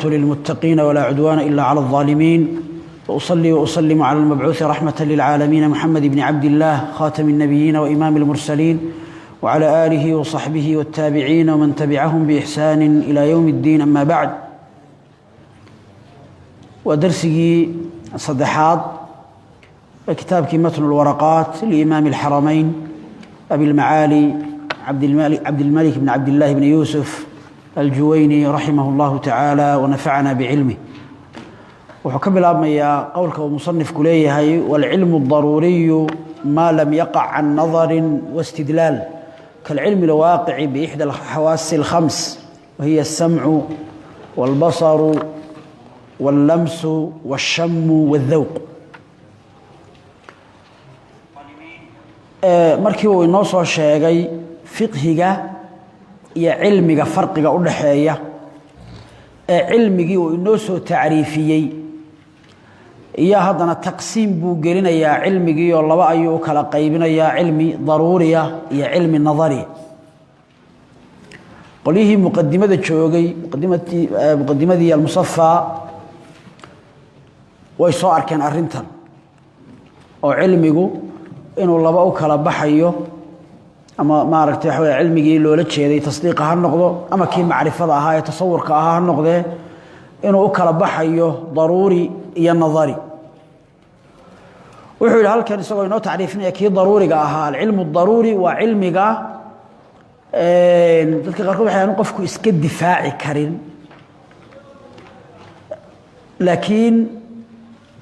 للمتقين ولا عدوان إلا على الظالمين وأصلي وأسلم على المبعوث رحمة للعالمين محمد بن عبد الله خاتم النبيين وإمام المرسلين وعلى آله وصحبه والتابعين ومن تبعهم بإحسان إلى يوم الدين. أما بعد، ودرسي صدحات كتاب متن الورقات لإمام الحرمين أبي المعالي عبد الملك بن عبد الله بن يوسف الجويني رحمه الله تعالى ونفعنا بعلمه. وحكم الأمية قولك ومصنف كليه والعلم الضروري ما لم يقع عن نظر واستدلال كالعلم الواقع بإحدى الحواس الخمس وهي السمع والبصر واللمس والشم والذوق. markii uu inoo soo sheegay fiqhiga iyo cilmiga farqiga u dhaxeeya cilmigii uu inoo soo taariifiyay iyo haddana taqsiim buu gelinayaa cilmigii oo laba ayuu u kala qaybinayaa cilmi daruuriya iyo cilmi nadari. qolihii muqaddimada joogay muqaddimadii al-Musaffa way soo arkeen arrintan oo cilmigu inuu laba u kala baxayo ama maaragtay waxa cilmigii loola jeeday tasdiiq ha noqdo ama kii macrifada ahaa ee tasawurka ahaa ha noqdee inuu u kala baxayo daruuri iyo nadari. wuxuu yidhi halkan isagoo inoo tacriifinaya kii daruuriga ahaa alcilmu daruuri waa cilmiga dadka qaarkood waxay aanu qofku iska difaaci karin, laakiin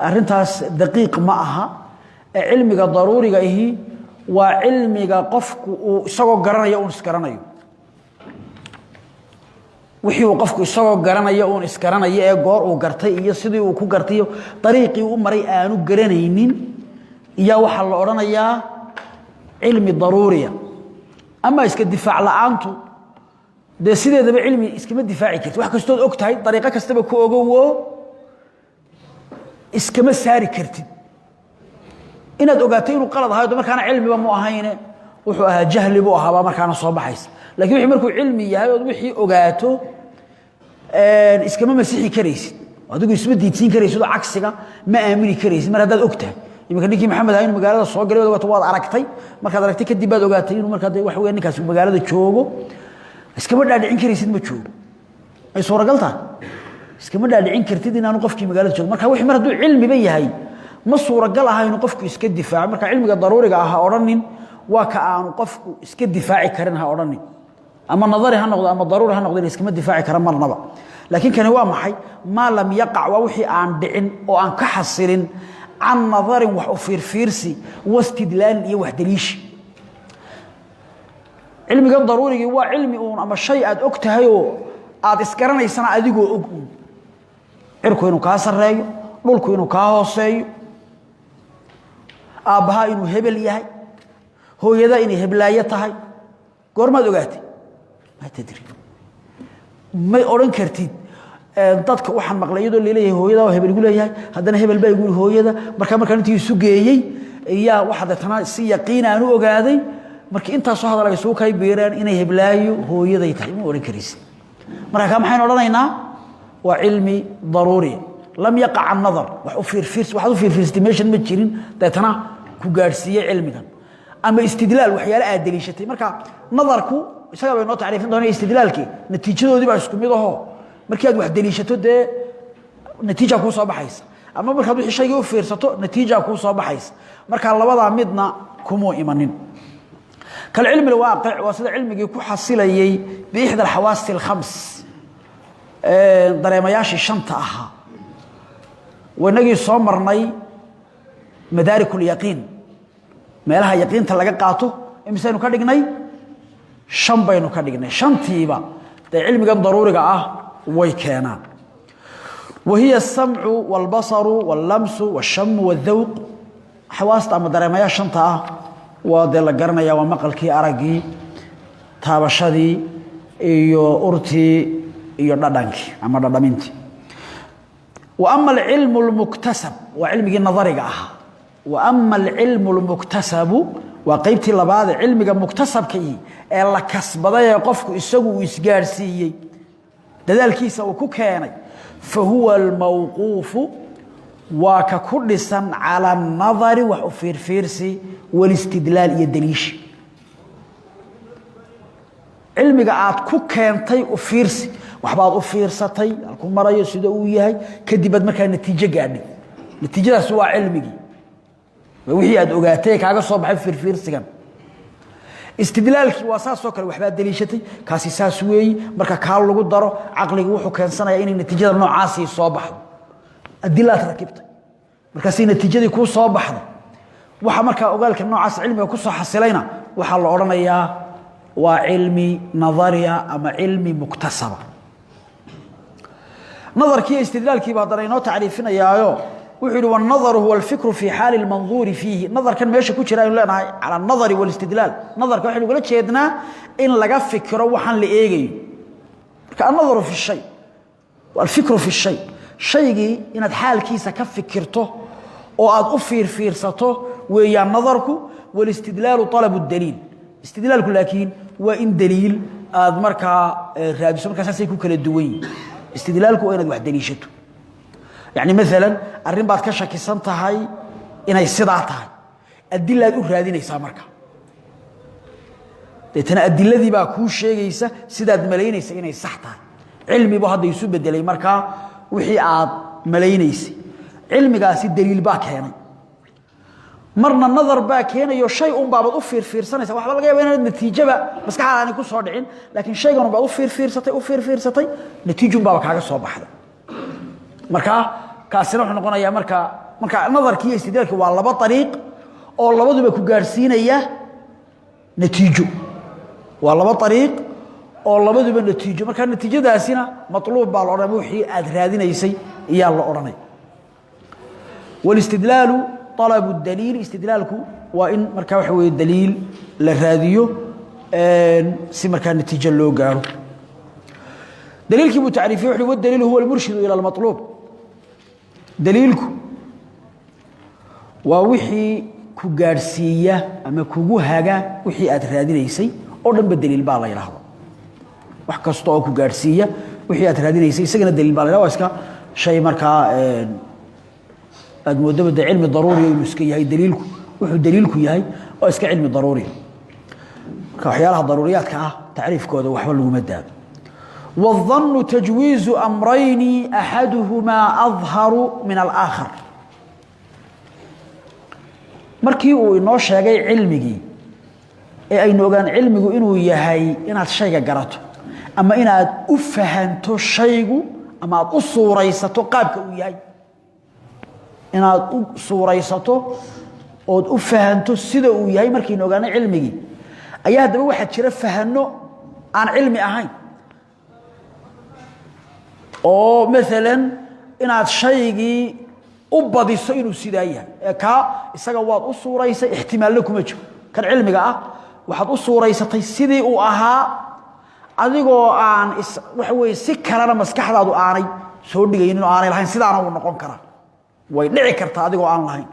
arrintaas daqiiq ma aha. cilmiga daruuriga ahi waa cilmiga qofku uu isagoo garanayo uun isgaranayo, wixii uu qofku isagoo garanayo uun isgaranayo ee goor uu gartay iyo sidii uu ku gartay dariiqii uu maray aanu garanaynin iyo waxa la oranayaa cilmi daruuriya. ama iska difaac la'aantu de sideedaba cilmi iskama difaaci kartid, wax kastood og tahay dariiqo kastaba ku ogowo iskama saari kartid. inaad ogaato inuu qalad ahayo markaana cilmiba mu ahayne wuxuu ahaa jahli buu ahaa markaana soo baxaysa. laakiin wixii markuu cilmi yahay oo wixii ogaato iskama masixi karaysid, adigu isma diidsiin karaysid oo cagsiga ma aamini karaysid mar haddaad ogtahay. iminka ninkii maxamed ahaa inuu magaalada soo galay waad aragtay, markaad aragtay kadib baad ogaatay inuu markaa wax weyn ninkaas magaalada joogo, iskama dhaadhicin karaysid ma joogo. ay suuragal tahay iskama dhaadhicin kartid inaanu qofkii magaalada joogo. marka wixii mar hadduu cilmiba yahay ma suuragal aha inuu qofku iska difaaco. marka cilmiga daruuriga ah odhanin waa ka aanu qofku iska difaaci karin ha odhanin, ama nadari ha noqdo ama daruuri ha noqdo iskama difaaci karan marnaba. laakiin kani waa maxay? maa lam yaqac waa wixii aan dhicin oo aan ka xasilin can nadarin wax u fiirfiirsi wastidlaalin iyo wax daliishi. cilmiga daruurigii waa cilmi uun ama shay aad og tahay oo aad isgaranaysana adigoo og uun, cirku inuu kaa sarreeyo, dhulku inuu kaa hooseeyo, aabbaha inuu hebel yahay, hooyada inay heblaayo tahay. goormaad ogaatay? ma tadri. may odhan kartid dadka waxaan maqlay iyadoo leeyahay hooyada oo hebel igu leeyahay haddana hebel baa igu hooyada markaan intii isu geeyey ayaa waxa dadana si yaqiin aan u ogaaday markii intaas soo hadalay soo kay beeraan inay heblaayo hooyaday tahay. ma odhan karaysid. marka ka maxay odhanaynaa? waa cilmi daruuri lam yaqa can nadar, wax u fiirfiirsi estimation ma jirin dadana ku gaarsiiyay cilmigan ama istidlaal waxyaalo aad daliishatay. marka nadarku isaga bay noo taariifin doonaa istidlaalkii natiijadoodii baa isku mid ah. markii aad wax daliishato de natiija ku soo baxaysa, ama markaad wixii shayga u fiirsato natiija ku soo baxaysa. marka labada midna kuma imanin. kal cilmi alwaaqic waa sida cilmigii ku xasilayay bi ihda alhawaas alkhams dareemayaashii shanta ahaa. wanagii soo marnay madaarikul yaqiin, meelaha yaqiinta laga qaato imsaynu ka dhignay shan baynu ka dhignay. shantiiba de cilmiga daruuriga ah way keenaan. wahiya as-sam'u wal-basaru wal-lamsu wash-shammu wal-dhawq. xawaasta ama dareemayaasha shanta ah waa de la garanaya waa maqalkii, aragii, taabashadii iyo urtii iyo dhadhankii ama dhadhamintii. وأما العلم المكتسب وعلمي النظري وأما العلم المكتسب وقيبتي لبعض علمي المكتسب كي إلا كسب ضيق قفك إسقو إسجارسي دذلكيسا وكوكاني فهو الموقوف وككلسا على النظر وحفير فيرسي والاستدلال يدليش علمك عاد كوكانتي وفيرسي وحباد وفيرستي الكون مرايو سيده uu yahay kadib ad markaa natiijo gaadhay natiijadaas waa cilmigi wixii aad ogaatay kaaga soo baxay fiirfiirsigan istidlaalki waa saasoo kale waxba daliishatay kaasi saas weey marka kaal lagu daro aqliga wuxuu keensanaya in natiijada noocaasi soo baxdo adilaad rakibtay marka si natiijadii ku soo baxdo waxa marka ogaalka noocaas cilmiga ku soo xasilayna waxa la oranayaa waa cilmi nadariya ama cilmi muktasaba نظركي استدلالكي بهذا إنه تعريفنا ياهو وحيد والنظر هو الفكر في حال المنظور فيه نظر كان ماشي كوتشرا لنا على النظر والاستدلال نظر كان يقول لك شيدنا إن لقى فكرة وحن لإيجي كان النظر في الشيء والفكر في الشيء شيء إن الحال كيسة كفكرته أو أفير فيرسته ويا نظرك والاستدلال طلب الدليل استدلالك لكن وإن دليل مركا رادس مركا سيكون كل الدوين استدلالك وين واحد دليشته يعني مثلا الرين بعد كشك سنت هاي إن الصداعتها الدلة أخرى مركا تنا الدلة ذي بقى شيء يسا سداد ملايين يسا إن الصحتها علمي بهذا يسوب الدليل مركا وحي عاد ملايين يسا علمي قاس الدليل باك هنا مرنا النظر باك هنا يو شيء بعض أفير فيرسنة واحد بقى بين النتيجة بقى بس كحال أنا كل صادعين لكن شيء قانون بعض أفير فيرستي نتيجة بعض حاجة صباح هذا مركا كاسر إحنا قلنا يا مركا النظر كي يستدلك والله بطريق أو الله بدو بكو جارسين إياه نتيجة والله بطريق أو الله بدو بالنتيجة مركا النتيجة ده سينا مطلوب بالعربوحي أدرادين يسي يا الله أرني والاستدلال طلب الدليل استدلالك وإن مركا وحوي الدليل للراديو سي مركا النتيجة اللي قالوا دليلك متعرفي وحلو والدليل هو المرشد إلى المطلوب دليلك ووحي كجارسية أما كجوهاجا وحي أترادين يسي أردن بالدليل بالله يلاحظ وحكستوا كجارسية وحي أترادين يسي سجن الدليل بالله لا واسكا شيء مركا المدة علم ضروري ومسكي هاي دليلك وحو دليلك ياهي واسك علم ضروري كحيالها ضروريات تعريف كذا وحول المدة والظن تجويز أمرين أحدهما أظهر من الآخر markii uu inoo sheegay cilmigi ee ay noogaan cilmigu inuu yahay inaad shayga garato ama inaad u fahanto shaygu ama aad u suuraysato qaabka uu yahay inaad u suuraysato oo u fahanto sida uu yahay markii noogaan cilmigi ayaa hadaba waxa jira fahano aan cilmi ahayn oo mesela inaad shaygii u badiso inuu sidaa yahay ka isaga waad u suuraysa ihtimaal kuma jiro kan cilmiga ah waxaad u suuraysatay sidii uu ahaa adigoo aan wax weey si kalena maskaxdaadu aanay soo dhigaynin oo aanay lahayn sidaana uu noqon kara way dhici kartaa adigoo aan lahayn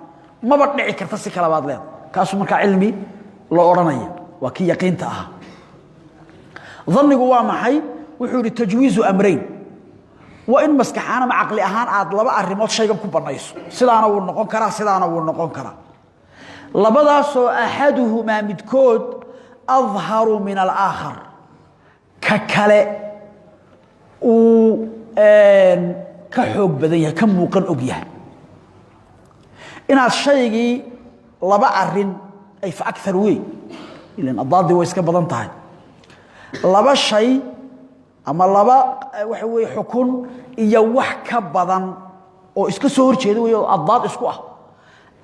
maba dhici karta si kala baad leedahay kaas marka cilmi loo oranaya waa ki yaqiinta ah dhannigu waa maxay wuxuu tajwiizu amrayn وإن مسكحانا مع عقل أهان عاد لبا الريموت شيئا كوبانايسو سيدانا وو نقون كرا سيدانا وو نقون كرا لبداسو أحدهما مدكود أظهر من الآخر ككالي و كحوق بدنيا كموقن أبيها إن الشيء لبا الرين أي فأكثر وي لأن الضاد دي ويسكا بدنتها لبا الشيء ama laba waxa way xukun iyo wax ka badan oo iska soo horjeedo way adad isku ah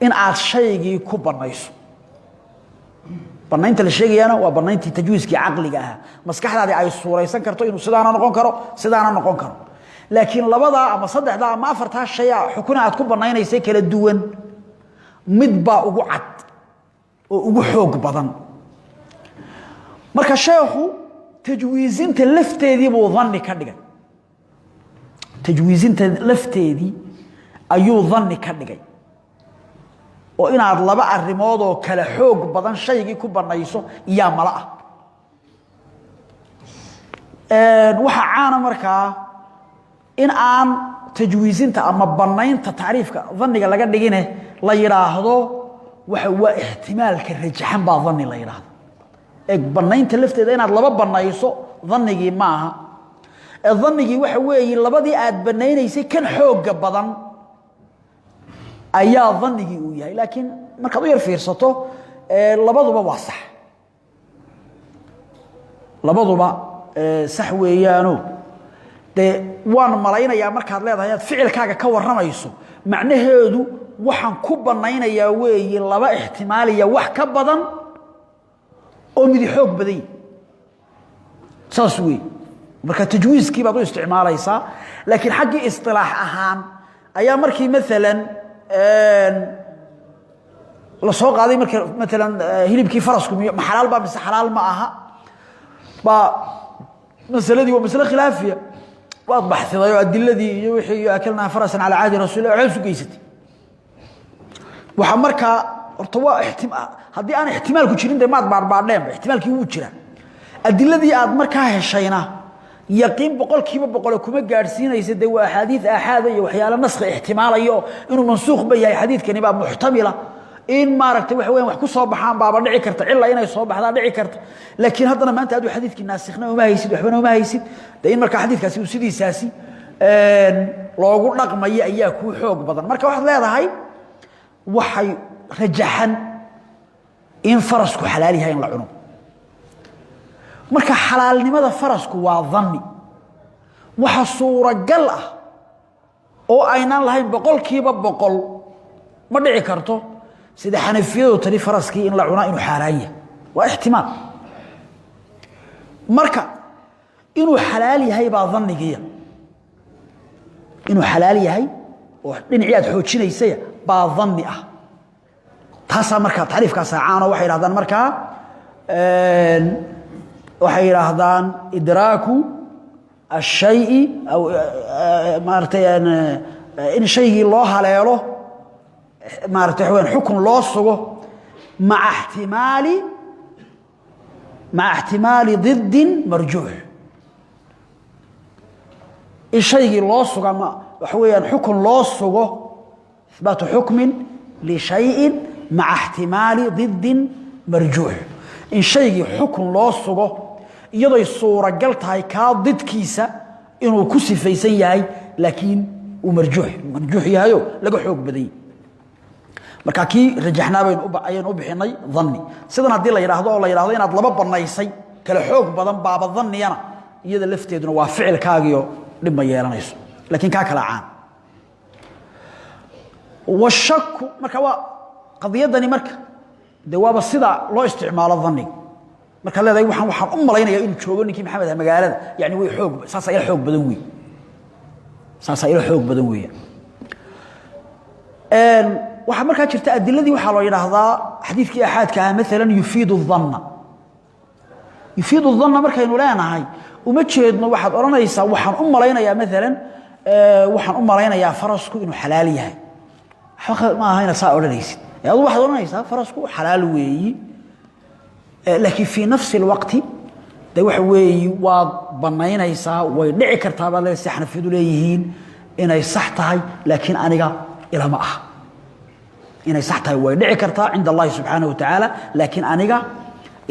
in aad shaygii ku banayso banaynta la sheegayana waa banayntii tajwiiski aqliga ah maskaxdaada ay suuraysan karto inuu sidaana noqon karo laakiin labada ama saddexda ama afarta shay xukun aad ku banaynaysay kala duwan mid baa ugu cad oo ugu xoog badan marka sheekhu تجويزينت لفتيدي بو ظني كدغاي تجويزينت لفتيدي ايو ظني كدغاي oo inaad laba arimood oo kala xoog badan shaygi ku banayso iya mala waxa caana markaa إن آن تجويزين أما بنين تعريف ظنك لقد لقينه لا يراهضه وهو احتمال كالرجحان بعض ظني لا يراهض بنين تلفت إذا لبا بنيسو ظني معها الظني وحوي لبدي آد بنين يسي كان حوق بدن أيا ظني وياه لكن ما كضير فرصته لبضوا بواصح لبضوا سحويانو de waan malaynayaa markaad leedahay aad ficilkaaga ka waramayso macnaheedu waxaan ku banaynayaa weeye laba ihtimaaliya wax ka badan oo mid xoog badan saas weey marka tajwiiskii baad u isticmaalaysaa laakiin xaqi istilaax ahaan ayaa markii midalan la soo qaaday markii midalan hilibkii farasku ma xalaal ba mise xalaal ma aha ba masaladii waa mas'ala khilaafiya وأضبح ثضيو الذي يوحي أكلنا فرسا على عهد رسول الله وعلى سقيستي وحمركا ارتواء احتمال هذه أنا احتمال كتيرين ده ما أضبع بعدين احتمال كي وجرا الذي أضمركا هالشينا يقين بقول كيف بقول لكم جالسين يسد أحاديث أحد يوحي على نسخ احتمال أيوه إنه منسوخ بيا حديث كان يبقى محتملة إن ما ركت وين وحكوا صباحان بابا دعي كرت إلا إنا يصبح هذا دعي كرت لكن هذا ما أنت أدو حديث كنا سخنا وما يسد وحبنا وما يسد ده إن مركا حديث كاسي وسيدي ساسي لو أقول رقم إياك وحوق بدن مركا واحد لا هاي وحي رجحن إن فرسكو حلالي هاي العنو مركا حلال لماذا فرسكو وظني وحصورة قلة أو أينان لهاي بقول كيبا بقول ما دعي كرتو سيدا حنفيدو تري فرسكي إن لعنا إنو حالية واحتمال مركا إنو حلالي هاي بعض ظنية إنو حلالي هاي وإن عياد حوتشينا يسيا بعض ظني تاسا مركا تعريف كاسا عانا وحي رهدان مركا وحي رهدان إدراكو الشيء أو مارتين إن شيء الله عليه ما ارتحوين حكم لوصغه مع احتمال ضد مرجوح الشيء لوصغه ما وحوين حكم لوصغه اثبات حكم لشيء مع احتمال ضد مرجوح ان شيء حكم لوصغه يدي صوره قلتها كا ضدكيسا انه كسفيسن yahay laakiin uu marjuux yahayo laga xoog baday marka ki rajaxnaa ayaan u bixinay dhanni sidan hadii la yiraahdo oo la yiraahdo inaad laba banaysay kala xoog badan baaba dhanniyana iyada lafteeduna waa ficilkaagiyo dhib ma yeelanayso laakiin ka kala caan washak marka waa qadiyadani marka dawaaba sida loo isticmaalo dhanni marka leedahay waxaan u malaynayaa inuu joogo ninkii maxamed magaalada yaani way xoog saasa ila xoog badan weey waxa marka jirta adiladii waxa loo yiraahdaa xadiiskii ahadka mesela yufiidu dhanna markaynu leenahay uma jeedno waxaad oranaysaa waxaan u malaynayaa waxaan u malaynayaa farasku inuu xalaal yahay xaq ma ahayna saa oranaysid yaadu waxaad oranaysaa farasku xalaal weeyi laakiin fi nafsi alwaqti da waxa weeyi waa banaynaysaa way dhici kartaa baa la saxnafidu leeyihiin inay sax tahay laakiin aniga ila ma aha inay sax tahay way dhici kartaa inda Allah subhanahu wa ta'ala laakiin aniga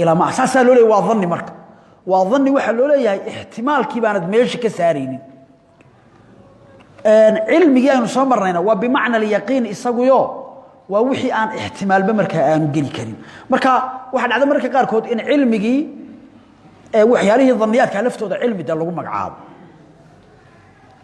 ila ma asaasa loo leeyahay waa dhanni marka waa dhanni waxa loo leeyahay ihtimaalkii baanad meesha ka saaraynin cilmiga aynu soo marnayna waa bimaana al-yaqiin isaguyo waa wixii aan ihtimaalba marka aanu gali karin marka waxa dhacda marka qaar kood in cilmigii waxyaalihi dhanniyaadka laftooda cilmi da lagu magacaabo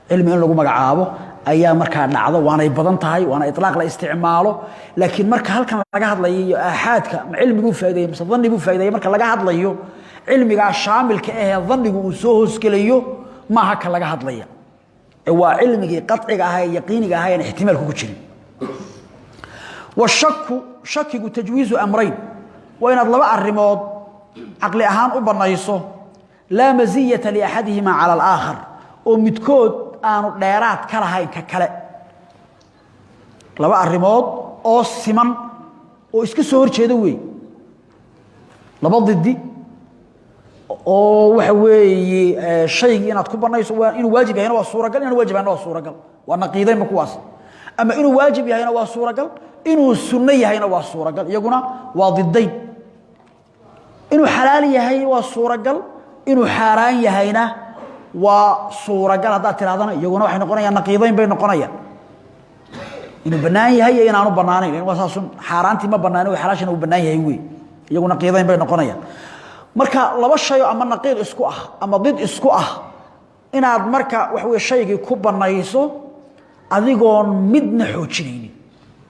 cilmi in lagu magacaabo ayaa marka dhacdo waanay badan tahay waana itlaaq la isticmaalo laakiin marka halkan laga hadlayo ahadka cilmigu faa'iideeyo mise dhannigu faa'iideeyo marka laga hadlayo cilmiga shaamilka ah dhannigu uu soo hoosgalayo ma aha ka laga hadlaya waa cilmigi qatciga ah yaqiiniga ah ee ihtimaalku ku jirin والشك شك تجويز امرين وان لبا ارمود عقلي اهان u banayso la maziyata li ahadihima ala al-akhar oo midkood aanu dheeraad ka lahayn ka kale laba arimood oo siman oo iska soo horjeeda weey laba didi oo waxa weeye shay inaad ku banayso waa inuu waajib yahay waa suuragal inuu waajib yahay waa suuragal waa naqiiday ma kuwaas ama inuu waajib yahay waa suuragal inuu sunno yahay waa suuragal iyaguna waa didayn inuu xalaal yahay waa suuragal inuu xaaraan yahayna waa suuragal hada tiraadana iyaguna waxay noqonayaan naqiidayn bay noqonayaan inuu banaan yahay iyo inaanu banaanayn waa saasun xaaraantii ma banaano oo xalaashina uu banaan yahay weey iyaguna naqiidayn bay noqonayaan marka laba shay ama naqiid isku ah ama did isku ah inaad marka wax weey shaygi ku banayso adigoon midna xoojinaynin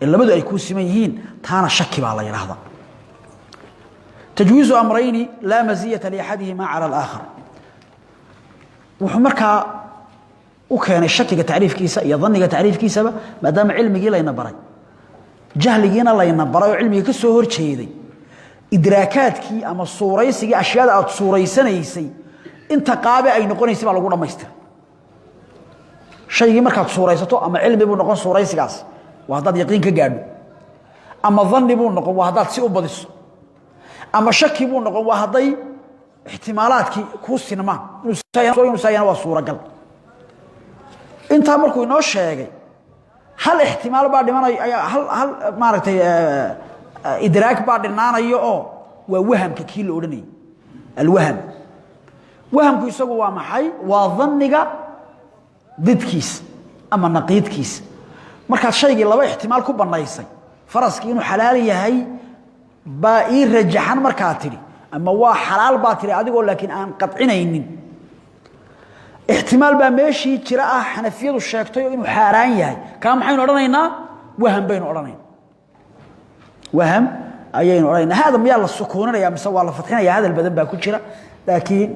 labadu ay ku siman yihiin taana shaki baa la yiraahdaa tajwiizu amrayni la maziyata li ahadihima ala al-akhar wuxuu marka u keenay shakiga taariifkiisa iyo dhanniga taariifkiisaba maadaama cilmigii layna baray jahligiina layna baray oo cilmiga ka soo horjeeday idraakaadkii ama suuraysigii ashyaada aad suuraysanaysay inta qaabe ay noqonaysay baa lagu dhameystir shaygi markaad suuraysato ama cilmi buu noqon suuraysigaas waa dad yaqiin ka gaadho ama dhanni buu noqon waa dad si u badiso ama shaki buu noqon waa haday ihtimaalaadkii ku sinmaan inuu saayana waa suuragal inta markuu inoo sheegay hal ihtimaal baa dhimanay hal maaragtay idraak baa dhinaanayo oo waa wahamka kii la oranay alwaham wahamku isagu waa maxay waa dhanniga didkiis ama naqiidkiis marka shaygi laba ihtimaal ku banaysay faraski inuu xalaal yahay baa ii rajaxan marka tiri ama waa xalaal baa tiri adigoo laakiin aan qadcinaynin ihtimaal baa meeshii jira ah xanafiyadu sheegtay inuu xaaraan yahay ka maxaynu oranaynaa waham baynu oranaynaa وهم أيين ورينا هذا ميال السكون يا مسوى الله فتحنا يا هذا البدن باكل شراء لكن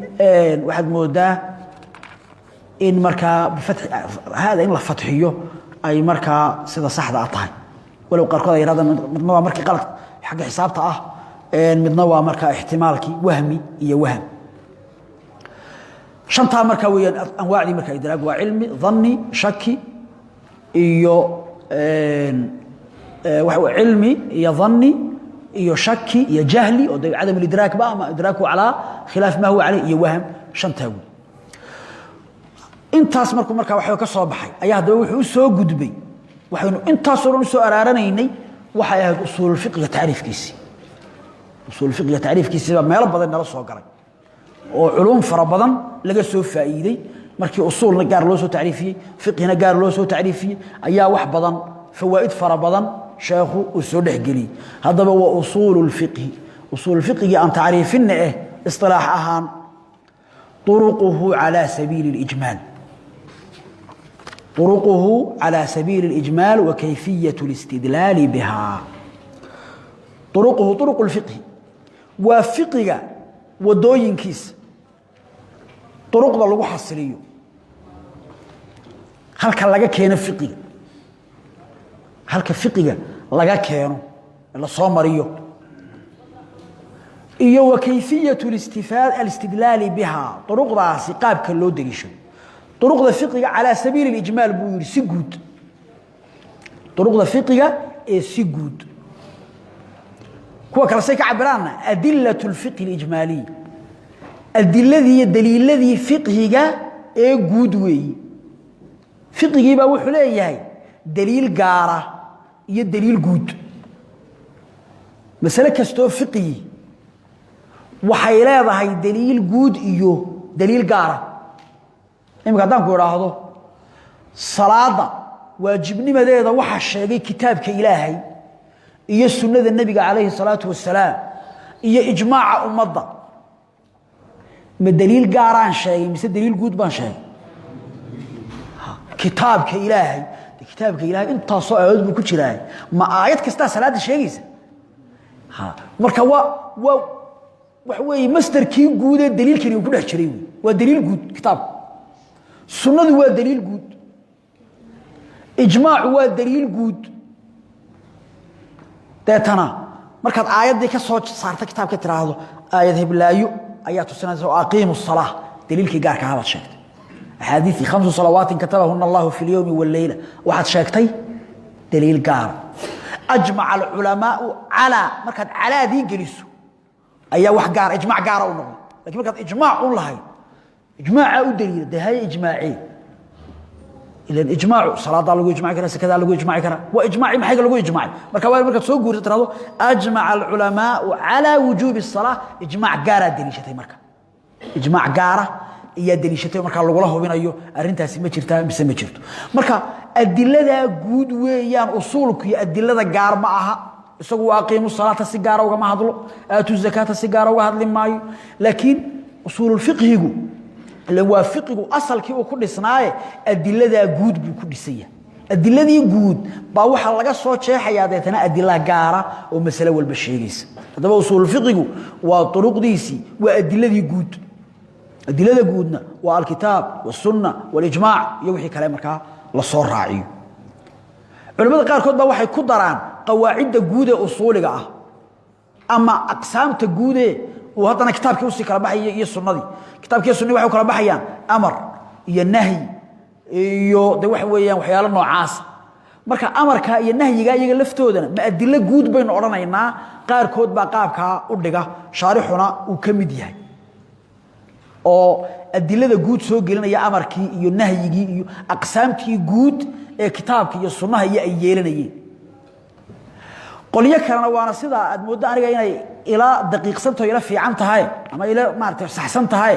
واحد مودا إن مركا بفتح هذا إن الله فتحيه أي مركا سيدا صح ذا عطاي ولو قال كذا يرادا متنوع مركا غلط حق حسابته إن متنوع مركا احتمالك وهمي هي وهم شنطة مركا ويا أنواع دي مركا إدراك وعلمي ظني شكي إيو وهو علمي يا ظني يا شكي يا جهلي او عدم الادراك بقى ما ادراكه على خلاف ما هو عليه يا وهم شنتاوي intaas marka waxa ka soo baxay ayaa hadaba wuxuu soo gudbay waxaynu intaas oo soo araaranay waxay ahayd usul fiqh taariifkiisa meel badan nala soo galay oo culum fara badan laga soo faa'iiday markii usulna gaar loo soo taariifiyay fiqhina gaar loo soo taariifiyay ayaa wax badan فوائد فربضا شيخ وسودح قلي هذا هو أصول الفقه أن تعريفنا اصطلاح أهان طرقه على سبيل الإجمال وكيفية الاستدلال بها طرق الفقه وفقه ودوين كيس طرق ذا لغو حصريه هل كان لغا كينا فقه halka fiqiga laga keeno la soo mariyo iyo wakayfiyatu al-istidlal biha turuqdaasi qaabka loo degisho turuqda fiqiga ala sabiil al-ijmal buu yiri si guud turuqda fiqiga ee si guud kuwa kala say ka cabirana adillatu al-fiqh al-ijmali adilladii daliiladii fiqiga ee guud weey fiqigi baa wuxuu leeyahay daliil gaara iyo daliil guud mas'ala kasto fiqi waxay leedahay daliil guud iyo daliil gaara imika hadaan ku yiraahdo salaada waajibnimadeeda waxa sheegay kitaabka Ilaahay iyo sunnada nabiga kaleey salaatu wassalaam iyo ijmaaca ummadda ma daliil gaaraan sheegay mise daliil guud baan sheegay kitaabka Ilaahay كتابك إلهي أنت صاعد بكتيراي ما آيات كستا صلاة الشيء ها مركوا وحوي مصدر كي جود الدليل كي يقول أشريه ودليل جود كتاب سنة هو دليل جود إجماع هو دليل جود تاتنا مركز آيات ديك صارت كتاب كتير هذا آيات بالله آيات السنة أقيموا الصلاة دليل كي جارك هذا الشيء حديث 5 صلوات كتبهن الله في اليوم والليلة واحد شاكتي دليل قار أجمع العلماء على مركز على ذي جلسوا أي واحد قار إجماع قار ونقول لكن مركز إجماع والله إجماع ودليل ده هي إجماعي إلا إجماع صلاة الله إجماع كذا كذا الله إجماع كذا وإجماعي ما حاجة الله إجماعي مركز سوق قول ترى أجمع العلماء على وجوب الصلاة إجماع جارة دليل شتى مركز إجماع جارة يا دليل شتى مركز الله والله بين أيوه أرنتها سمة شرتها بسمة شرته مركز الدليل ده جود ويان أصولك يا الدليل ده جار معها سووا أقيموا الصلاة السجارة وما هذلو آتوا الزكاة السجارة وهذا ماي لكن أصول الفقه يقول اللي هو فقه أصل كي وكل صناعة الدلة ذا جود بكل سيء الدلة ذي جود باوح الله صوت شيء حياتنا الدلة جارة ومسألة والبشيريس هذا أصول الفقه وطرق ديسي والدلة ذي جود الدلة ذا جودنا والكتاب والسنة والإجماع يوحي كلامك للصور راعي علماء قال كتب وحي كدران قواعد جودة أصولها أما أقسام تجودة وهذا كتاب كيوسي كلا بحي السنة دي كتاب كيوسي وحي كلا بحيان أمر النهي ده وحيال النوعاس مركا أمر كا النهي جاي يلفتودنا ما أدلة جود بين أورنا إننا قار كود بقاب كا أردقة شارحنا وكمديها أو أدلة جود سو قلنا يا أمر كي النهي يجي أقسام كي جود كتاب كي السنة هي أيلنا قولي كرنا وانا سيدا ادمود انيغا inay ila daqiiqsanto ila fiican tahay ama ila maartay saxsan tahay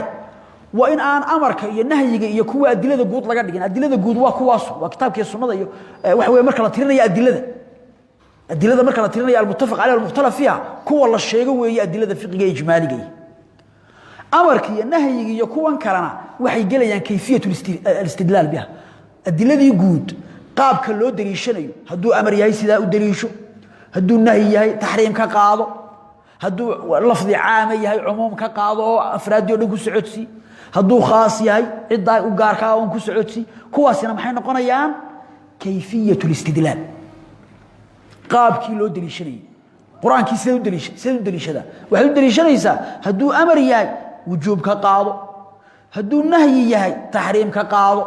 wa in aan amarka iyo nahyiga iyo kuwa adilada guud laga dhigin adilada guud waa kuwaas waa kitaabkii sunnada iyo wax weey marka la tirinayo adilada marka la tirinayo al-muttafaq alayhi al-mukhtalaf fiha kuwa la sheego weey adilada fiqiga ijmaaliga amarka iyo nahyiga iyo kuwan kalena waxay galayaan kayfiyatul istidlal biha adiladii guud qaabka loo daliishanayo haduu amar yahay sida u daliisho هدو النهي يهي تحريم كقاضو هدو لفظ عام يهي عموم كقاضو أفراد يودو كسعودسي هدو خاص يهي عدا وقار كاون كسعودسي كواسنا محين قنيان كيفية الاستدلال قاب كيلو دليشني قرآن كي سيدو دليشدا وحدو دليشنيسا هدو أمر يهي وجوب كقاضو هدو النهي يهي تحريم كقاضو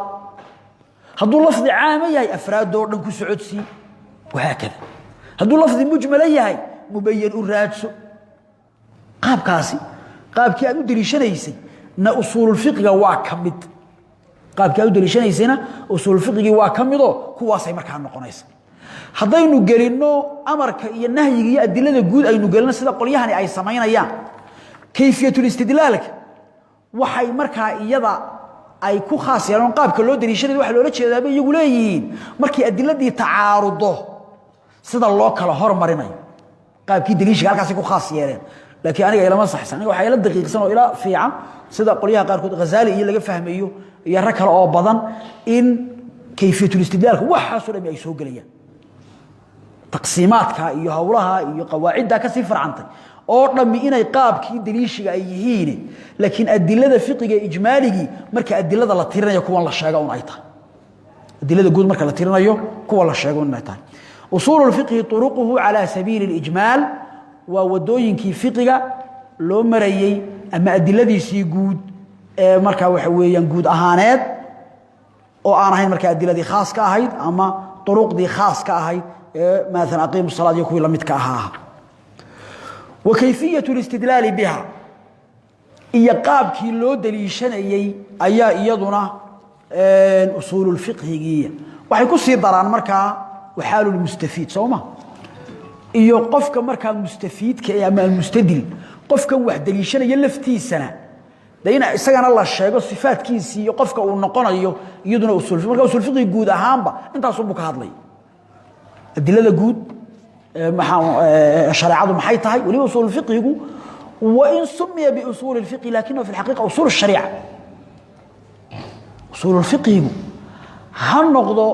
هدو لفظ عام يهي أفراد يودو كسعودسي وهكذا هذا لفظ مجمل يهي مبين الرادس قاب كاسي قاب كي أدو دليشانيسي نا أصول الفقه واكمد قاب كي أدو دليشانيسي أصول الفقه واكمدو كواسي مركان نقونيس هذا قالينو أمرك النهي الدلالة جود أي نقالنا سيدا قوليهاني أي سمعين أيام كيفية الاستدلالك وحي مركا يضع أي كو خاص يعني قاب كلو دليشاني واحد لولا شيء ذا يقولين مركي الدلالة دي تعارضه sida loo kala hormarinayo qaabkii daliishiga halkaas ku khaas yeeleen laakiin aniga ilama saxsan aniga waxa ila daqiiqsan oo ila fiican sida qoliyaha qaar kood Ghazali iyo laga fahmayo iyo rag kale oo badan in kayfiyatul istidlal waxa soo dhamay ay soo galayaan taqsiimaadka iyo hawlaha iyo qawaacida ka sii farcantay oo dhami inay qaabkii daliishiga ay yihiin laakiin adilada fiqiga ijmaaligi marka adilada la tirinayo kuwan la sheego oo ay tahay adilada guud marka la tirinayo kuwa la sheego oo ay tahay أصول الفقه طرقه على سبيل الإجمال وودوين كي فقه لو مريي أما أدلة سيجود مركا وحوي ينجود أهانات أو أنا هين مركا أدلة خاص كأهيد أما طرق دي خاص كأهيد مثلا أقيم الصلاة يكوي لمت كأها وكيفية الاستدلال بها إيقاب كي لو دليشان أي يضنا أصول الفقه جية وحيكون سيدران مركا وحال المستفيد سوما iyo qofka marka mustafiidka ama mustadil qofka wax daliishanaya laftiisana deena isagana la sheego sifaadkiisa iyo qofka uu noqonayo iyaduna usul fiqi guud ahaanba intaas uu ka hadlay adilada guud shariicadu maxay tahay wali usul fiqigu wa in sumiya bi usul fiqi lakinna fi alhaqiqa usul shariica usul fiqigu han noqdo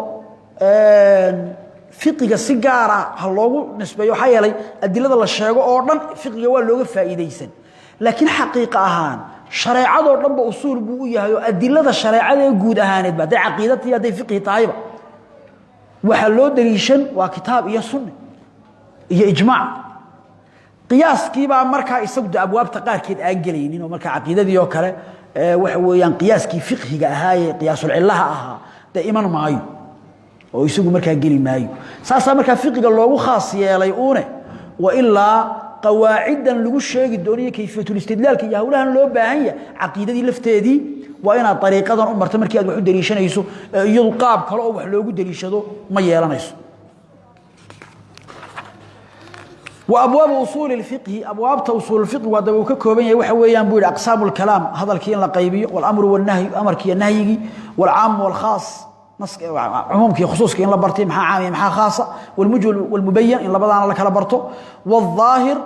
fiqiga si gaar ah ha loogu nisbeeyo waxa yeelay adilada la sheego oo dhan fiqiga waa looga faa'iideysan laakiin xaqiiqa ahaan shariicado dhan ba usul buu u yahay oo adilada shariicada guud ahaaneed ba aqeedadii haday fiqi taayba waxa loo daliishan waa kitaab iyo sunna iyo ijmaac qiyaaskii baa marka isagu abwaabta qaarkeed aan galaynin oo marka aqeedadii oo kale waxa weeyaan qiyaaskii fiqiga ahaaye qiyaasul cillaha ahaa daiman maayo oo isagu marka gali maayo saasa marka fiqiga loogu khaas yeelay uune wa illa qawaacidan lagu sheegi dooniyo kayfiyatul istidlaalka iyo hawlahan loo baahan yahay aqeedadii lafteedii waa ina dariiqadan u marto markii aad wax u daliishanayso iyadu qaab kale oo wax loogu daliishado ma yeelanayso وابواب اصول الفقه ابواب اصول الفقه ودو ككوبن waxa weeyaan buu aqsaam الكلام hadalkii in la qaybiyo wal amru wal nahy amarkii nahyiga wal aam wal khaas عمومكي خصوصكي in la bartay maxaa caam iyo maxaa khaasa wal mujmal wal mubayyan in labadana la kala barto wal zaahir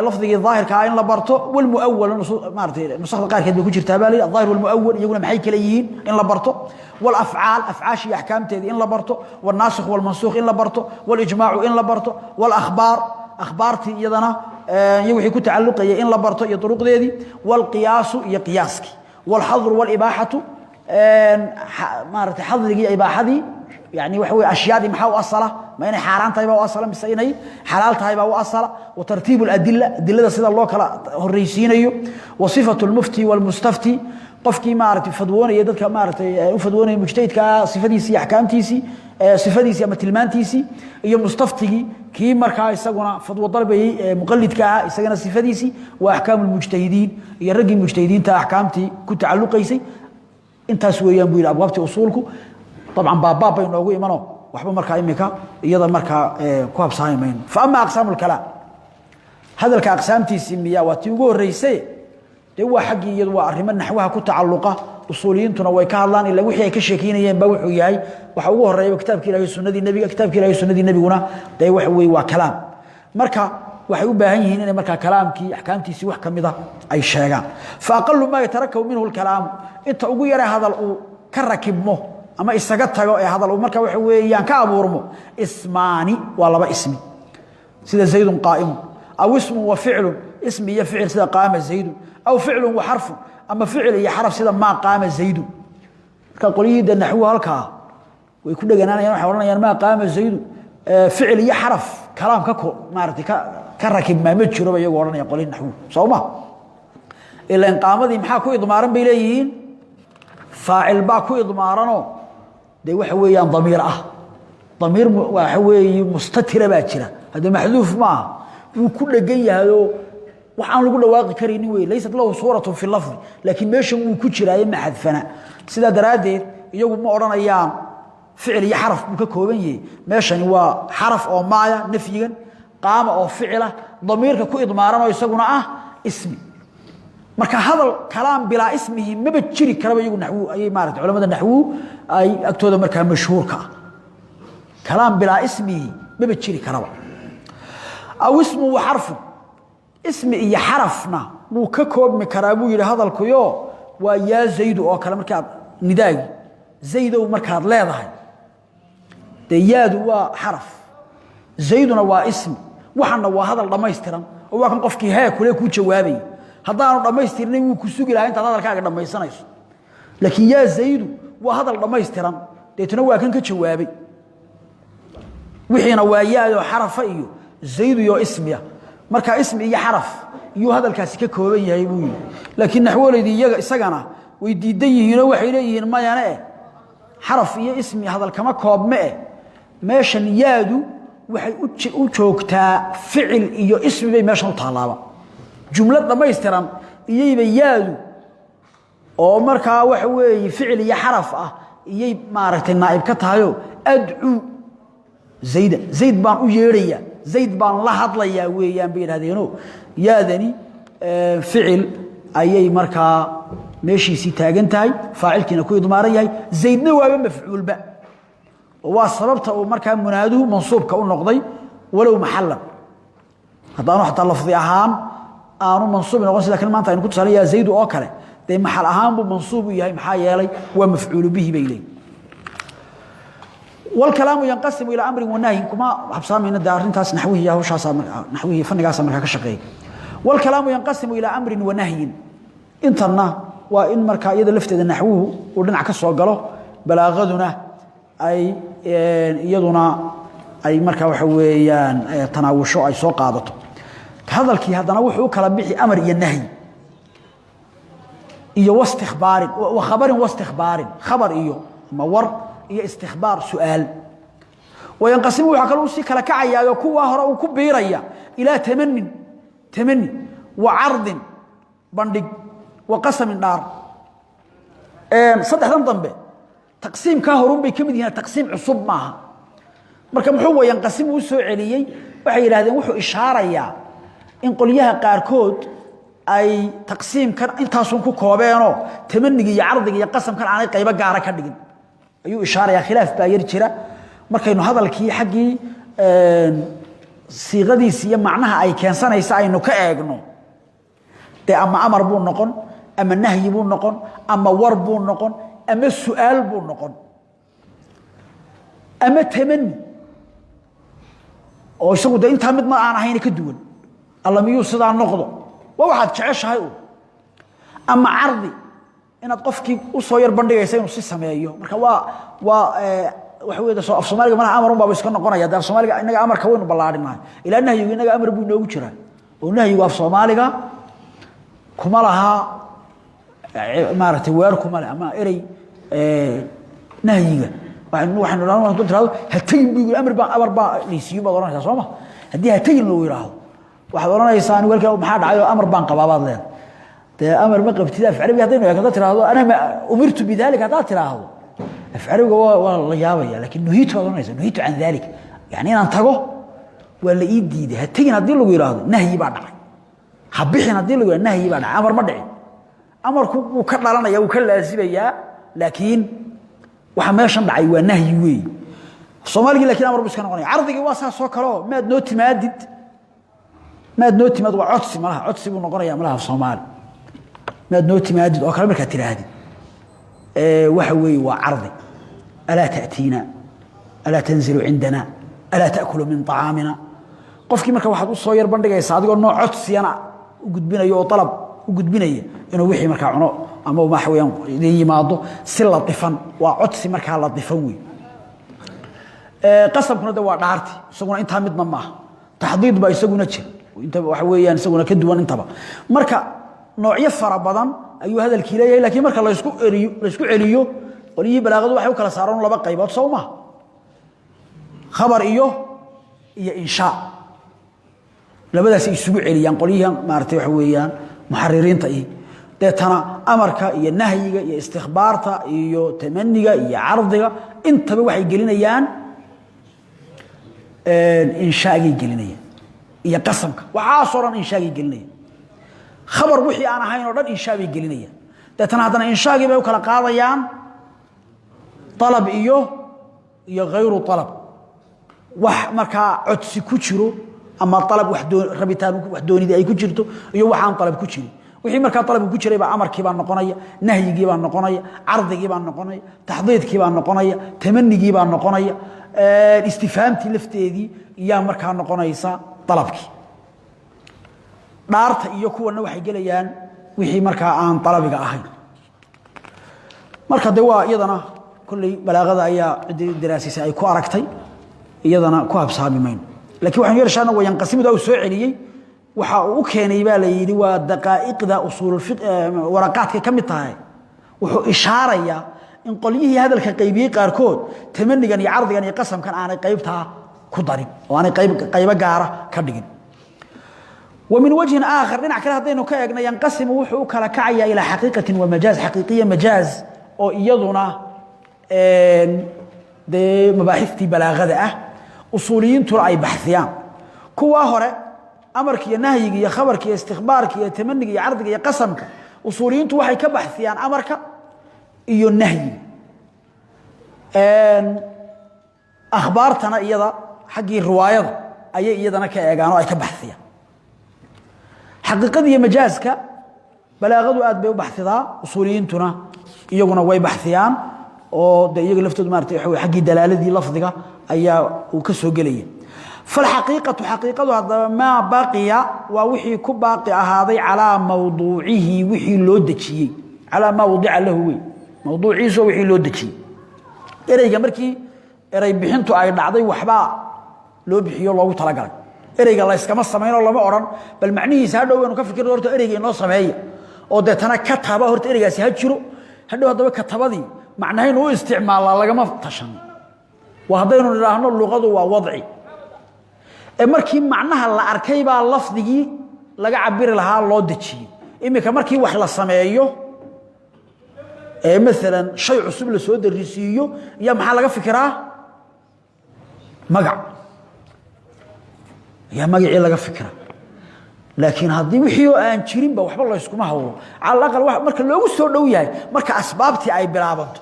lafdiga zaahirka in la barto wal muawwal maartay nusakha qaarkeed bay ku jirtaa baa leeyahay zaahir wal muawwal iyaguna maxay kala yihiin in la barto wal af'aal af'aashi ahkaamteedii in la barto wal nasikh wal mansukh in la barto wal ijmaac in la barto wal akhbaar akhbaarti iyadana iyo wixii ku tacalluqaya in la barto iyo duruqdeedii wal qiyaas iyo qiyaaski wal hadr wal ibaahatu maartay hadrigi ibaahadi يعني وحوي أشياء دي محاو أصلا ما إني حاران تايبا وأصلا بس إني حلال تايبا وأصلا وترتيب الأدلة سيدا الله كلا الرئيسين أيو وصفة المفتي والمستفتي قفكي مارتي فدووني يددك مارتي فدووني مجتهد كصفديسي أحكامتيسي صفديسي أما تلمانتيسي إيو مستفتي كي مركا يساقنا فدو ضربه مقلد كا يساقنا صفديسي وأحكام المجتهدين يرقي المجتهدين تا أحكامتي كنت علقيسي انت سويا بويل أبوابتي أصولكو طبعا باب انه يمنو وحبه marka imika iyada marka ku habsaaymeen faama aqsaamul kalaam hadalka aqsaamtiisi miya waati ugu horeysay de waa xaqi iyadu waa arrimo naxwaha ku tacalluqa usuuliyintuna way ka hadlaan ilaa wixii ay ka sheekeynayeen ba wuxuu yahay waxa ugu horeeyay kitaabkii Ilaahay sunnadii nabiguna de wax weey waa kalaam marka waxay u baahan yihiin inay marka kalaamkii ahkaamtiisi wax kamida ay sheegaan fa aqallu ma yatarakaw minhu al-kalaam inta ugu yaray hadal uu ka rakibmo ama isaga tago ee hadal marka waxa weeyaan ka abuurmo ismaani waa laba ismi sida zaydun qaa'im aw ismu wa fi'l ismi ya fi'l sida qaama zaydun aw fi'l wa harf ama fi'l ya harf sida ma qaama zaydun ka qoliyada nahwu halka way ku dhaganaanayaan waxa oranayaan ma qaama zaydun fi'l ya harf kalaamka ko maartay ka rakib ma jiro iyagu oranayaan qolin nahwu sawma ila in qaamadii maxaa ku idmaaran bay leeyihiin faa'il ba ku idmaarano دي waxa weeyaan ضمير ضمير waxa weey mustatira ba jira hada maxduuf ma uu ku dhagan yahay waxaan lagu dhawaaqi karin way leysad lahu suuratu fi lafz laakiin meeshan uu ku jiraayo ma xadfana sida daraadeed iyagu ma oranayaan ficil iyo xaraf uu ka kooban yahay meeshan waa xaraf oo maaya nafyigan qaama oo ficila ضميرka ku idmaarano isaguna ismi marka hadal kalaam bila ismihi ma jiri karaba iyagu nahwu ay maartay culimada nahwu ay agtooda marka mashhuurka kalaam bila ismihi ma jiri karaba aw ismu wa harfu ismi iyo harafna uu ka koobmi karaa buu yiri hadalku yo waa ya zayd oo kala marka nidaagi zayd oo marka leedahay yaadu waa harf zayduna waa ismi waxana waa hadal dhameystiran oo waa kan qofkii hay kule ku jawaabay haddaanu dhamaystirnay uu ku sugi lahaa inta hadalkaaga dhamaysanayso laakiin ya zaydu waa hadal dhamaystiran deetana waa kan ka jawaabay wixiina waa yaado xarafa iyo zaydu iyo ismiya marka ismi iyo xaraf iyo hadalkaasi ka kooban yahay buu yiri laakiin naxwaleedii iyaga isagana way diidan yihiin oo waxay leeyihiin mayana xaraf iyo ismi hadal kama koobme meeshan yaadu waxay u joogtaa ficil iyo ismi bay meeshan u taalaaba جملة دميستران يجي يادو أو مركا وحوي فعل يحرف يجي معركة النائب كتايو أدعو زيد بان أجيريا زيد بان لحظ ليا ويان بين هذينو يادني فعل أي مركا ماشي سيتاجن تاي فاعل كنا كوي ضماري زيد نواب مفعول بقى وصربته مركا منادو منصوب كون نقضي ولو محلا هذا حتى لفظي أهام aanu mansuub noqon sida kalmaanta aynu ku tusaalaya zayd oo kale de maxal ahaan buu mansuub yahay maxaa yeelay waa mafcuul bihi baylay wal kalaamu yanqasimu ila amrin wa nahyin kuma habsaamina daarintaas naxwihi yahay shaasa naxwihi fannigaas marka ka shaqeey wal kalaamu yanqasimu ila amrin wa nahyin intana waa in marka iyada lafteeda naxwuhu uu dhinac ka soo galo balaagaduna ay iyaduna ay marka waxa weeyaan tanaawusho ay soo qaadato hadalkii hadana wuxuu kala bixi amar iyo nahy iyo wastikhbaar wa khabar wastikhbaar khabar iyo mawar iyo istikhbaar su'aal وينقسم وحكلو سي كلا كعيا يكون هره وكبيريا الى تمني وعرض بندق وقسم النار صدح ضمبه تقسيم كهرون بي كمid yahay taqsiim cusub maaha marka muxuu way yanqasim uu soo celiyay waxay yiraahdeen wuxuu ishaaraya in qoliyaha qaar kood ay taqsiimkan intaas ku koobeeno tamaniga iyo ardiga iyo qasamkan aanay qayb gaar ah ka dhigin ayuu ishaaraya khilaaf baa yar jira markaynu hadalkii xaqii siiqadiisa iyo macnaha ay keensanaysa aynu ka eegno de ama amar buu noqon ama nahyi buu noqon ama war buu noqon ama su'aal buu noqon ama tamani oo isagu de inta mid ma aan ahayn ka duwan alla miyuu sidaa noqdo waa waxaad jeceshahay ama ardi inaad qofkii u soo yar bandhigaysa inuu si sameeyo marka waxa weeyda soo af Soomaaliga ma amar baa iska noqonaya dar Soomaaliga inaga amarka waynu ballaadhinahay ilaa nahyigu inaga amar buu noogu jiraa oo nahyigu af Soomaaliga kuma laha maartay weer kuma ama erey nahyiga waxaan oranaa ku tiraado hatay buu amar baa liisiyo baad oranaysaa Sooma hadii hatay loo yiraahdo waxaad oranaysaa in walka maxaa dhacayo amar baan qabaabad leeyahay amar ma qabtida afcaliga hadaynu eegno tiraahdo ana umirtu bidalika hadaa tiraahdo afcaliga waa la yaabaya laakiin nuhiitu oranaysaa nuhiitu an dalik yani inaan tago wala ii diiday hatay hadii lagu yiraahdo nahyi baa dhacay habixin hadii lagu yiraahdo nahyi baa dhacay amar ma dhicin amarku uu ka dhalanaya uu ka laasibaya laakiin waxa meeshan dhacay waa nahyi weey Soomaaliga laakiin amar iska noqonay ardiga waa soo kalo maad noo timaad waa codsi malaha codsi buu noqonaya malaha Soomaali maad noo timaadid oo kale marka tiraahdi waxa weey waa ardi ala ta'tina ala tanzilu indana ala ta'kulu min ta'amina qofkii marka waxaad u soo yar bandhigaysaa adigoo noo codsiyana u gudbinayo oo talab u gudbinaya inuu wixii marka cuno ama waxa weeyaan yimaado si la difan waa codsi marka la difan weey qasamkuna waa dhaarti isaguna inta midna ma taxdiid ba isaguna jir inta waxa weeyaan isaguna ka duwan intaba marka noocyo fara badan ayuu hadalkii leeyahay laakiin marka la isku celiyo qoliyii balaaqadu waxay u kala saaraan laba qaybood Sooma khabar iyo insha labadaas isugu celiyaan qoliyahan maartay waxa weeyaan muharririinta deetana amarka iyo nahyiga iyo istikhbaarta iyo tamaniga iyo ardiga intaba waxay gelinayaan inshaagi gelinayaan iyo qasamka waxa sooran inshaagi gelinayaan khabar wixii aan ahayn oo dhan inshaagi gelinayaan deetana hadana inshaagi bay u kala qaadayaan talab iyo ghayru talab wax marka codsi ku jiro ama talab wax rabitaan wax doonida ay ku jirto iyo waxaan talab ku jirin wixii marka talab ku jiray ba amarkii baa noqonaya nahyigii baa noqonaya ardigii baa noqonaya taxdiidkii baa noqonaya tamanigii baa noqonaya istifhaamti lafteedii iyo marka noqonaysa talabkii dhaarta iyo kuwana waxay gelayaan wixii marka aan talabiga ahayn marka waa iyadana kulli balaaqada ayaa diraasisa ay ku aragtay iyadana ku habsaamimayn laakiin waxaan yeeshaana way yanqasimada oo soo celiyay waxa uu keenay baa la yiri waa daqaa'iqda usul fiqh waraqaadka kamid tahay wuxuu ishaaraya in qoliyihii hadalka qaybiyay qaar kood tamanigan iyo ardigan iyo qasamkan aanay qaybta ku darin oo aanay qayb gaar ah ka dhigin ومن وجه آخر لنا كلا هذين كأجنا ينقسم وحو كلا كعيا إلى حقيقة ومجاز حقيقية مجاز أو يضنا ده مباحث بلاغة أصوليين ترى بحثيان كوا هراء أمرك يا نهيك يا خبرك يا استخبارك يا تمنك يا عرضك يا قسمك أصوليين توحي كبحثيان أمرك إيو النهي أخبارتنا إيضا حقي الرواية أي إيضا كأجانو أي كبحثيان حقيقة مجازك بلاغة آد بيو بحثها أصوليين تنا يجونا وي بحثيان أو ده يجي لفتو مارتي حقي دلالة دي لفظك أيا وكسو قليل فالحقيقة حقيقة هذا ما بقي ووحي كباقي هذا على موضوعه وحي لودتشي على ما وضع له موضوعي سو وحي لودتشي إريجا مركي إري بحنتو أي دعضي وحبا لو بحيو الله تلقى إريجا الله إسكما السمين الله ما أوران بل معنيه سهدو وينو كفكر دورتو إريجا إنو سمعيه أو ده تنا كتابة هورت إريجا سهدشرو هدو هدو كتابة دي معناه إنه استعمال الله لغا ما تشن وهذين نراهن اللغة ووضعي markii macnaha la arkay baa lafdigii laga cabiri lahaa loo dajiyay imika markii wax la sameeyo مثلا shay cusub la soo darisiyo ya maxaa laga fikiraa magac ya magaci laga fikiraa laakiin hadii wixii aan jirin ba waxba la iskuma hawlo ala aqal wax marka loogu soo dhow yahay marka asbaabtii ay bilaabanto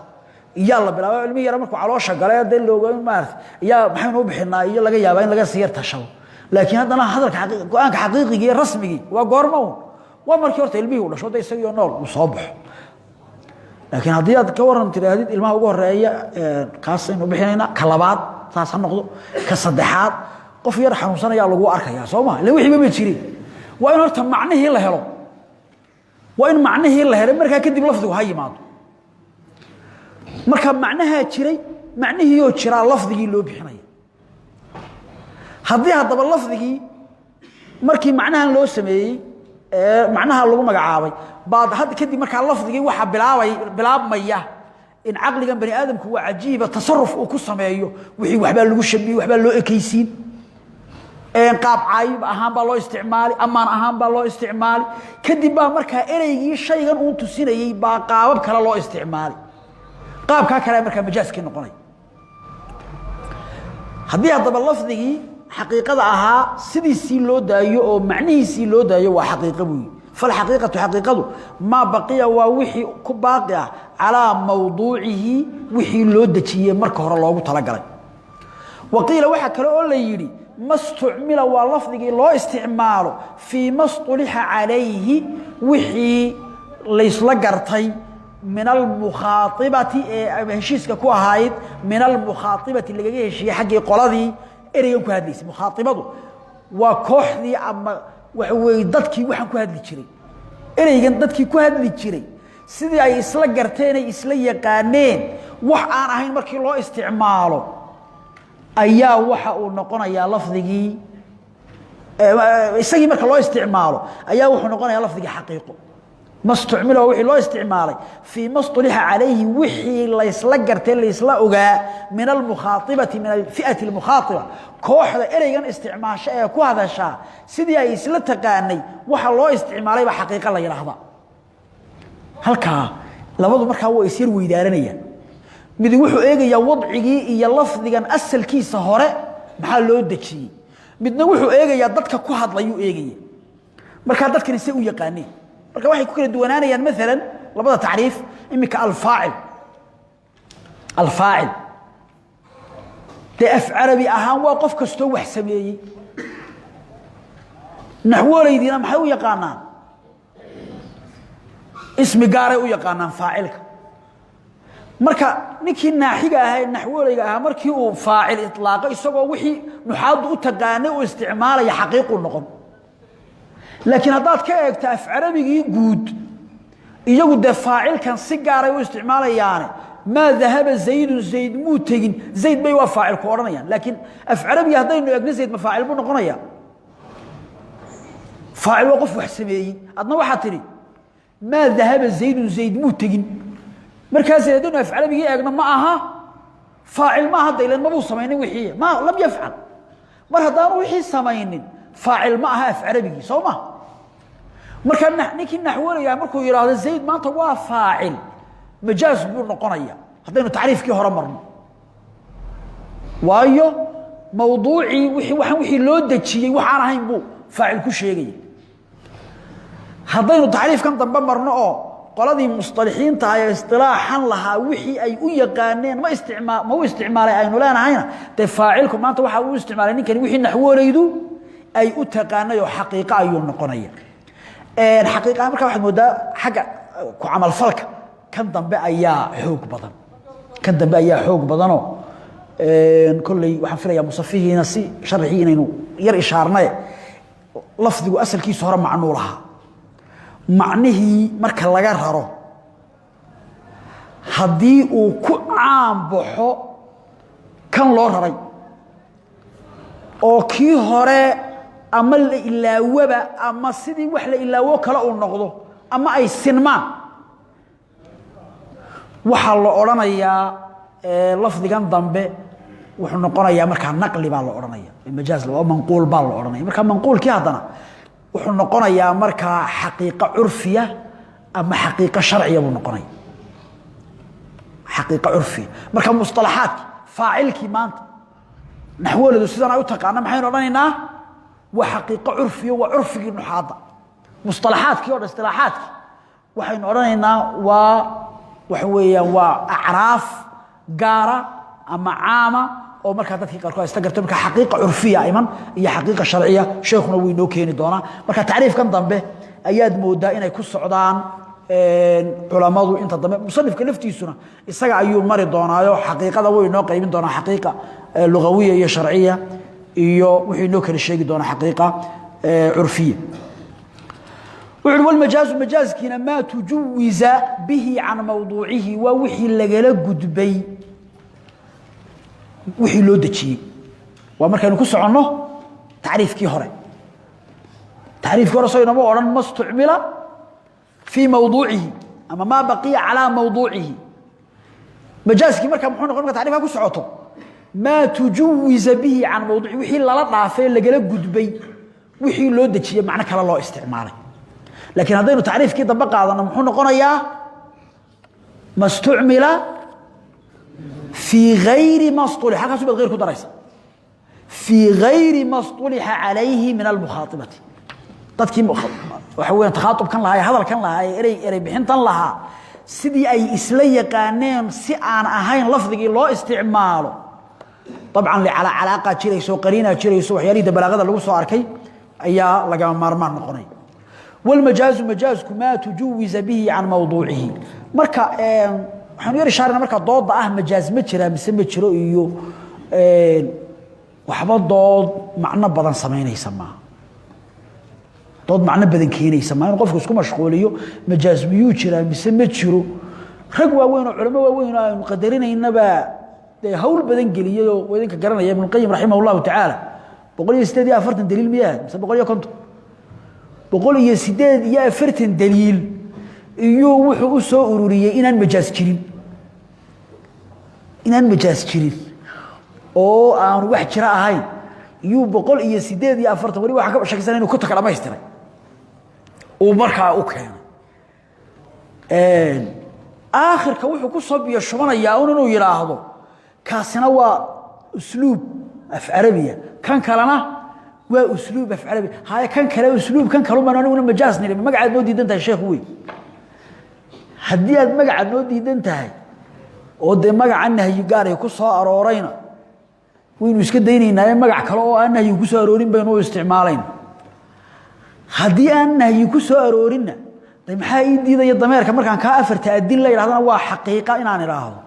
iya la bilaabo cilmi yar markuu caloosha galay dad looga maartay ya maxay noo bixinaa iyo laga yaabaa in laga siiyar tashado laakiin hadana hadalka xaqiiqi go'aanka xaqiiqiga iyo rasmiga waa goormo waa markii horta ilmihi uu dhasho isagoo nool uu soo baxo laakiin hadii aad ka waran tiraadid ilmaha ugu horeeya qaasaynu bixinayna ka labaad taas noqdo ka saddexaad qof yar xanuunsanaya lagu arkaya Soomaa la wixii ma jirin waa in horta macnaheeyo la helo waa in macnaheeyo la helo marka kadib lafdigu ha yimaado marka macnaha jiray macnaheeyo jira lafdigii loo bixinay hadii hadaba lafdigii markii macnahan loo sameeyay macnaha lagu magacaabay baad had kadib marka lafdigii waxa bilaabmaya in aqligan bani aadamku waa ajiiba tasarruf uu ku sameeyo wixii waxba lagu shabiyo waxba loo ekaysiin qaab caayib ahaan baa loo isticmaali amaan ahaan baa loo isticmaali kadib baa marka ereygii shaygan uu tusinayay baa qaabab kale loo isticmaali qaabka kale marka majaaskii noqonay hadii hadaba lafdigii xaqiiqada ahaa sidiisii loo daayo oo macnihiisii loo daayo waa xaqiiqo weey fal xaqiiqatu xaqiiqadu ma baqiya waa wixii ku baaqi ah ala mawduucihi wixii loo dajiyay marka hore loogu tala galay waqiila waxa kale oo la yiri mastu'mila waa lafdigii loo isticmaalo fi mastuliha alayhi wixii laysla gartay من المخاطبة هشيسك كو هايد من المخاطبة اللي جاي هشي حقي قلادي إريان كو هادليس مخاطبة وكوحدي أما ويددكي وحن كو هادلي جري إريان ددكي كو هادلي جري سيدي أي إسلا قرتين إسلا يقانين وح أنا هين مركي الله استعماله أيا وحا ونقونا يا لفظي إساقي مركي الله استعماله أيا وحا ونقونا يا لفظي حقيقه ما استعمله وحي لو استعمالي في مصطلح عليه وحي لا يسلقرتين لا يسلقوا من المخاطبة من الفئة المخاطبة كوحدة إليغان استعمال شيء كو هذا الشيء سيدي يسلتقاني وحا لو استعمالي بحقيقة لا يلحظة هلكا لابد مركا هو يسير ويدارنيا مدي وحو إيغا وضعي إيا لفظيغان أسل كيسا هوري محال لو دجي مدنا وحو إيغا دادكا كو هذا يو إيغا مركا دادكا نسيء يقاني marka waxay ku kala duwanaanayaan mesela labada taariif imika al-fa'il taaf arabi ahaan waa qof kasto wax sameeyay naxwaleydina maxay u yaqaanaan ismi gaar u yaqaanaan faa'ilka marka ninkii naaxiga ahaa naxwaleyga ahaa markii uu faa'il itlaaqa isagoo wixii nuxaadu u taqaanay oo isticmaalaya xaqiiqo noqon لكن هذا كأنت أفعربي جود يجود فاعل كان سجارة واستعماله يعني ما ذهب زيد مو تجين زيد بيوا فاعل قرنا يعني لكن أفعربي هذا إنه يجني زيد مفاعل بنا قرنا فاعل وقف وحسبي أدنى وحتري ما ذهب زيد مو تجين مركز يدون أفعربي يجنا معها فاعل ما هذا إلا ما بو سميني وحية ما لم يفعل مر هذا وحي سميني فاعل معها أفعربي صوما marka nixi naxwalaya markuu yiraahdo zayd maanta waa faa'il majaaz buu noqonaya hadaynu taariifkii hore marno waayo mawduuci wixii loo dajiyay waxaan ahayn buu faa'il ku sheegay hadaynu taariifkan dambe marno oo qoladii mustalixiinta ay istilaahan lahaa wixii ay u yaqaaneen ma u isticmaalay aynu leenahayna te faa'ilku maanta waxa uu isticmaalay ninkani wixii naxwalaydu ay u taqaanayo xaqiiqo ayuu noqonaya حقيقة أمريكا واحد مودا حاجة كعمل فلك كان ضمبي أيها حوق بدن كان ضمبي أيها حوق بدنه كل واحد فينا مصفيه نسي شرحين إنه ير إشارنا لفظ وأصل كي صار معنو لها معنيه مركز لجار هرو هدي وكعام بحو كان لور هري أو كي هري أما إلا وبا أما سيدي وحلا إلا وكلا النقضه أما أي سينما وحلا أولانا يا لفظ كان ضمبه wuxuu noqonayaa markaa naqli baa la oranaya majaaz waa manquul baa la oranaya marka manquulkii hadana wuxuu noqonayaa markaa xaqiiqo curfiya ama xaqiiqo sharciya buu noqonayaa xaqiiqo curfiya marka mustalahaat faa'ilkii maanta naxwaladu sidana u taqaana maxay oranaynaa wa xaqiiqo curfiya wa curfigii nuxaada mustalahaadkii oo istilaahaadkii waxaynu oranaynaa waa waxa weeyaan waa a'raaf gaara ama caama oo marka dadkii qarkood iska garto marka xaqiiqo curfiya ayman iyo xaqiiqo sharciya sheekuna way noo keeni doona marka taariifkan dambe ayaad moodaa inay ku socdaan culimadu inta dambe musannifka laftiisuna isaga ayuu mari doonaayo xaqiiqada way noo qaybin doonaa xaqiiqa lugawiya iyo sharciya iyo wixii noo kala sheegi doona xaqiiqa curfiya وعلم المجاز مجاز كنا ما تجوز به عن موضوعه ووحي لغلا غدبي وحي لو دجي ومركانو كسعنو تعريفكي هره تعريفكي هره سوينا ما اورن مستعمل في موضوعه اما ما بقي على موضوعه مجازكي marka muxuu noqon marka taariifka ku socoto ma تجوز به عن موضوعه وحي لا dhaafay lagala gudbay wixii loo dajiyay macna kale loo isticmaalay لكن هذين تعريف كده بقى هذا محون قنايا ما استعمل في غير ما اصطلح حاجه سبب غير كدرس في غير ما اصطلح عليه من المخاطبه dadkii waxa weeyaan taxaatub kan lahaay hadal kan lahaay erey bixintan laha sidii ay isla yaqaaneen si aan ahayn lafdigii loo isticmaalo طبعا على علاقه jirayso qariina jirayso waxyaalida balaaqada lagu soo arkay ayaa laga maarmaan noqonay والمجاز مجاز ما تجوز به عن موضوعه marka waxaan yiri shaarina marka dooda ah majaaz ma jira mise ma jiro iyo waxba dood macna badan sameynaysa ma dood macna badan keenaysa ma in qofku isku mashquuliyo majaaz miyuu jira mise ma jiro rag waaweyn oo culimo waaweyn oo qadarinayna hawl badan geliyo wadinka garanaya ibn qayyim rahimahullah ta'ala 148 daliil miyaa mise 150 بقول يسداد يا فرتن دليل iyo wuxuu u soo ururiyay inaan majaaz jirin oo aan wax jira ahayn iyo 148 wali waxa ka shakisan inuu ku takalamaystiray oo markaa u keenay aakhirka wuxuu ku soo biyo shubanayaa inuu yiraahdo kaasina waa usluub af arabiya kan kalena واسلوب افعال هاي كان كلام اسلوب كان كلام انا مجاز نري مقعد نو ديدنتها شيخ وي hadii aad magaca noo diidan tahay oo de magaca ay gaaray ku soo aroorayna waynu iska daynaynaa magac kale oo aan ay ku soo aroorin baynu isticmaalayn hadii aan ay ku soo aroorinna de maxaa ii diiday dameerka markaan ka afarta adil la yiraahdana waa xaqiiqa inaan iraahdo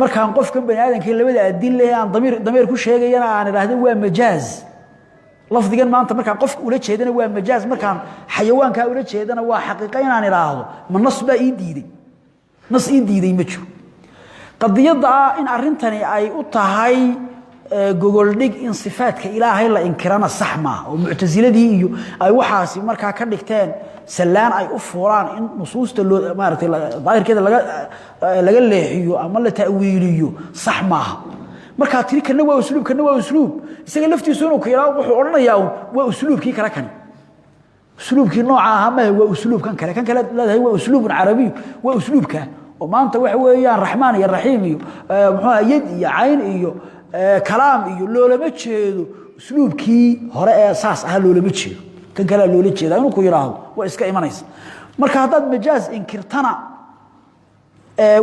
markaan qofka bani aadanka labada adil aan dameer ku sheegayana aan iraahdo waa majaaz lafdigan maanta markaan qofka ula jeedana waa majaaz markaan xayawaanka ula jeedana waa xaqiiqo inaan iraahdo ma nasba ii diiday ma jiro qadiyada in arintani ay u tahay gogol dhig in sifaadka ilaahay la inkirana sax ma oo mu'taziladii iyo ay waxaasi markaa ka dhigteen salaan ay u fuuraan in nusuusta loo maartay daahirkeeda laga leexiyo ama la ta'wiiliyo sax maaha marka tiri kana waa usluub isaga laftiisu inuu ka yiraahdo wuxuu oranayaa waa usluubkii kala kan usluubkii nooca ah ma waa usluubkan kale leedahay waa usluubun arabi waa usluubka oo maanta waxa weeyaan raxmaan iyo raxiim iyo muxuu yad iyo ayn iyo kalaam iyo loolama jeedo usluubkii hore ee saas ah loolama jeedo kan kale loola jeedo inuu ku yiraahdo waa iska imanaysa marka hadaad majaaz inkirtana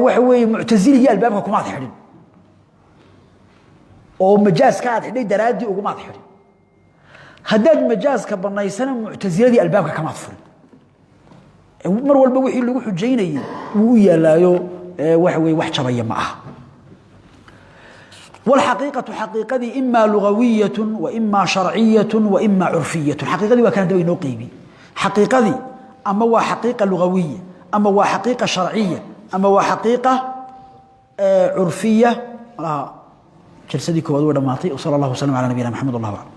waxa weey mu'taziliga albaabka kuma xidhin oo majaazka aad xidhay daraadi ugu maad xidhin hadaad majaazka banaysana mu'taziladii albaabka kama furin mar walba wixii lagu xujeynayay uu yaalaayo wax weey wax jabaya ma ah والحقيقة حقيقة إما لغوية وإما شرعية وإما عرفية حقيقة وكانت بينو قيبي حقيقة أما هو حقيقة لغوية أما هو حقيقة شرعية أما هو حقيقة عرفية جلسة دي كوادو ودماطي وصلى الله وسلم على نبينا محمد الله وعلا